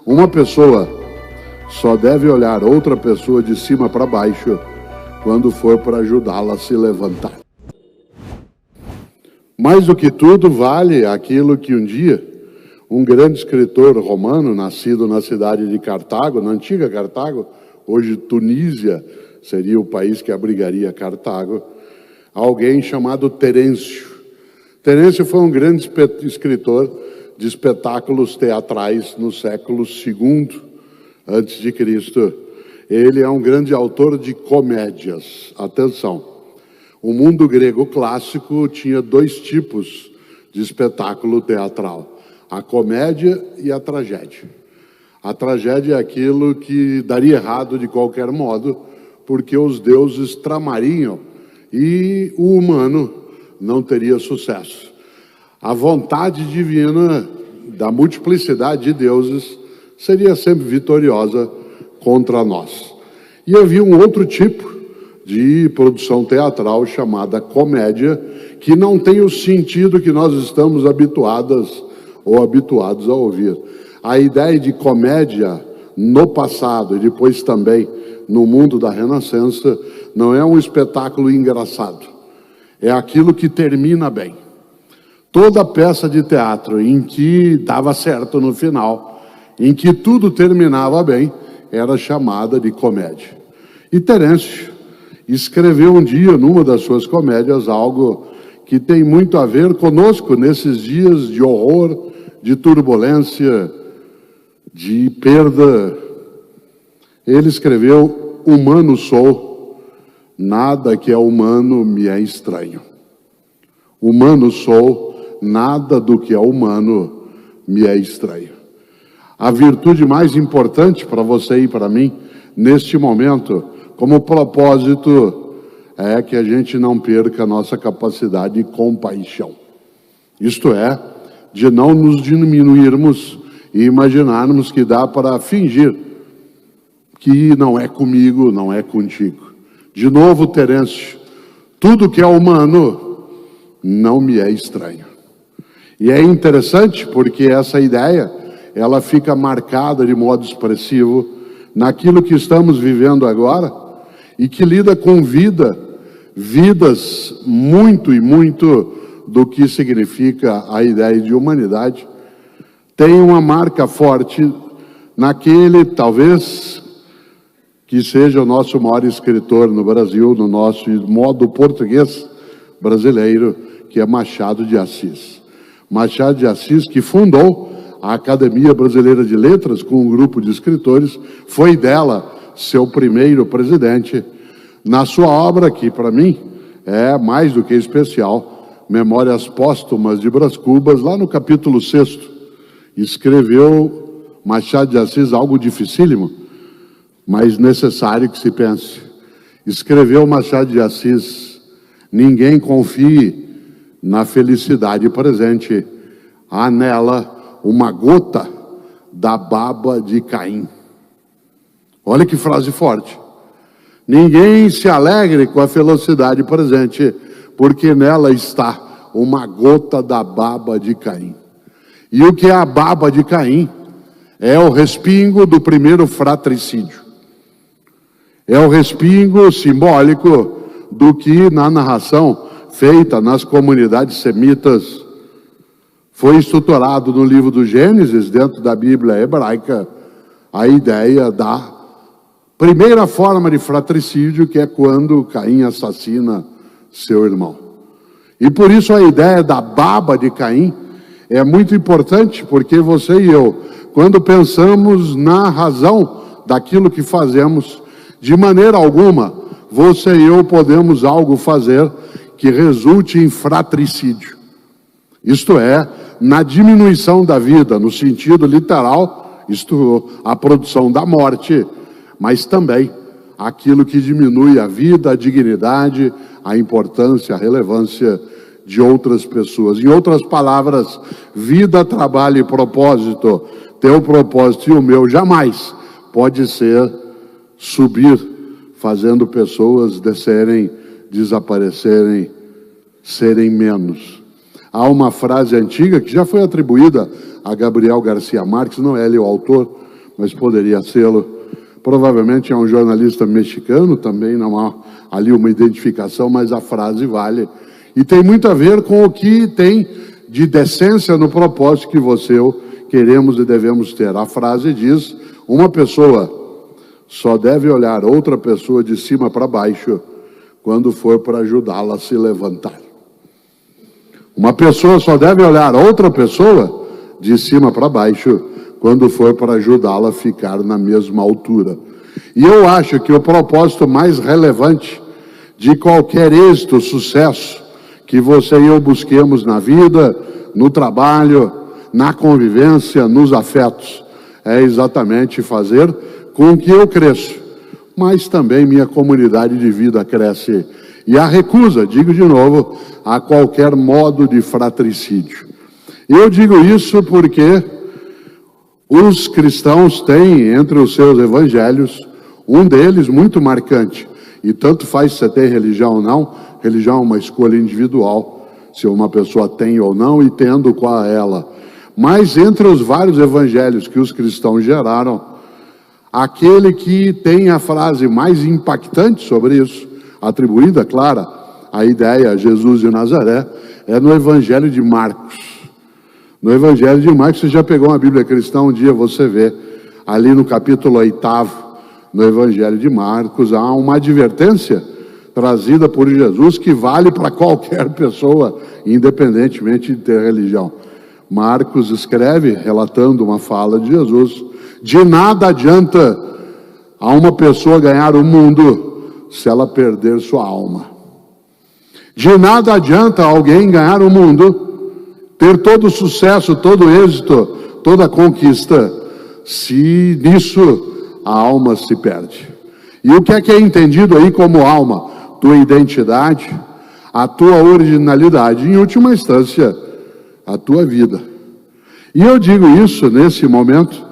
Uma pessoa só deve olhar outra pessoa de cima para baixo quando for para ajudá-la a se levantar. Mais do que tudo, vale aquilo que um dia um grande escritor romano, nascido na cidade de Cartago, na antiga Cartago, hoje Tunísia seria o país que abrigaria Cartago, alguém chamado Terêncio. Terêncio foi um grande escritor de espetáculos teatrais no século II antes de Cristo. Ele é um grande autor de comédias. Atenção, o mundo grego clássico tinha dois tipos de espetáculo teatral: a comédia e a tragédia. A tragédia é aquilo que daria errado de qualquer modo, porque os deuses tramariam e o humano não teria sucesso. A vontade divina da multiplicidade de deuses seria sempre vitoriosa contra nós. E havia um outro tipo de produção teatral chamada comédia, que não tem o sentido que nós estamos habituados a ouvir. A ideia de comédia no passado e depois também no mundo da Renascença não é um espetáculo engraçado, é aquilo que termina bem. Toda peça de teatro em que dava certo no final, em que tudo terminava bem, era chamada de comédia. E Terêncio escreveu um dia, numa das suas comédias, algo que tem muito a ver conosco nesses dias de horror, de turbulência, de perda. Ele escreveu: humano sou, nada que é humano me é estranho. Humano sou, nada do que é humano me é estranho. A virtude mais importante para você e para mim, neste momento, como propósito, é que a gente não perca a nossa capacidade de compaixão. Isto é, de não nos diminuirmos e imaginarmos que dá para fingir que não é comigo, não é contigo. De novo, Terêncio: tudo que é humano não me é estranho. E é interessante porque essa ideia, ela fica marcada de modo expressivo naquilo que estamos vivendo agora e que lida com vidas muito e muito do que significa a ideia de humanidade. Tem uma marca forte naquele, talvez, que seja o nosso maior escritor no Brasil, no nosso modo português brasileiro, que é Machado de Assis. Machado de Assis, que fundou a Academia Brasileira de Letras com um grupo de escritores, foi dela seu primeiro presidente. Na sua obra, que para mim é mais do que especial, Memórias Póstumas de Brás Cubas, lá no capítulo 6, escreveu Machado de Assis algo dificílimo, mas necessário que se pense. Escreveu Machado de Assis: ninguém confie na felicidade presente, há nela uma gota da baba de Caim. Olha que frase forte. Ninguém se alegre com a felicidade presente, porque nela está uma gota da baba de Caim. E o que é a baba de Caim? É o respingo do primeiro fratricídio. É o respingo simbólico do que na narração feita nas comunidades semitas foi estruturado no livro do Gênesis, dentro da Bíblia hebraica, a ideia da primeira forma de fratricídio, que é quando Caim assassina seu irmão. E por isso a ideia da baba de Caim é muito importante, porque você e eu, quando pensamos na razão daquilo que fazemos, de maneira alguma, você e eu podemos algo fazer que resulte em fratricídio. Isto é, na diminuição da vida, no sentido literal, isto, a produção da morte, mas também aquilo que diminui a vida, a dignidade, a importância, a relevância de outras pessoas. Em outras palavras, vida, trabalho e propósito, teu propósito e o meu jamais pode ser subir, fazendo pessoas descerem, desaparecerem, serem menos. Há uma frase antiga que já foi atribuída a Gabriel Garcia Marques, não é ele o autor, mas poderia sê-lo. Provavelmente é um jornalista mexicano, também não há ali uma identificação, mas a frase vale. E tem muito a ver com o que tem de decência no propósito que você e eu queremos e devemos ter. A frase diz: uma pessoa só deve olhar outra pessoa de cima para baixo quando for para ajudá-la a se levantar. Uma pessoa só deve olhar outra pessoa de cima para baixo quando for para ajudá-la a ficar na mesma altura. E eu acho que o propósito mais relevante de qualquer êxito, sucesso que você e eu busquemos na vida, no trabalho, na convivência, nos afetos, é exatamente fazer com que eu cresça, mas também minha comunidade de vida cresce. E a recusa, digo de novo, a qualquer modo de fratricídio. Eu digo isso porque os cristãos têm entre os seus evangelhos um deles muito marcante. E tanto faz se você tem religião ou não, religião é uma escolha individual, se uma pessoa tem ou não e tendo qual é ela. Mas entre os vários evangelhos que os cristãos geraram, aquele que tem a frase mais impactante sobre isso, atribuída, claro, a ideia a Jesus de Nazaré, é no Evangelho de Marcos. No Evangelho de Marcos, você já pegou uma Bíblia cristã, um dia você vê, ali no capítulo 8º, no Evangelho de Marcos, há uma advertência trazida por Jesus que vale para qualquer pessoa, independentemente de ter religião. Marcos escreve, relatando uma fala de Jesus: de nada adianta a uma pessoa ganhar o mundo se ela perder sua alma. De nada adianta alguém ganhar o mundo, ter todo o sucesso, todo o êxito, toda a conquista, se nisso a alma se perde. E o que é entendido aí como alma? Tua identidade, a tua originalidade, em última instância, a tua vida. E eu digo isso nesse momento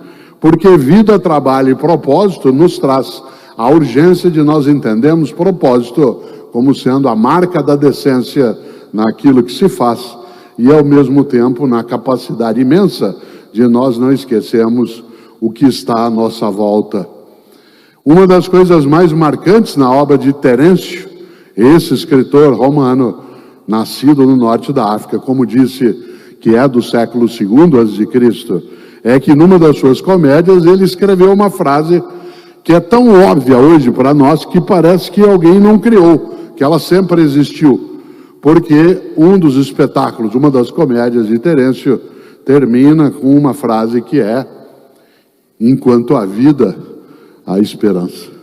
porque vida, trabalho e propósito nos traz a urgência de nós entendermos propósito como sendo a marca da decência naquilo que se faz e, ao mesmo tempo, na capacidade imensa de nós não esquecermos o que está à nossa volta. Uma das coisas mais marcantes na obra de Terêncio, esse escritor romano, nascido no norte da África, como disse, que é do século II a.C., é que numa das suas comédias ele escreveu uma frase que é tão óbvia hoje para nós que parece que alguém não criou, que ela sempre existiu. Porque um dos espetáculos, uma das comédias de Terêncio, termina com uma frase que é: enquanto há vida, há esperança.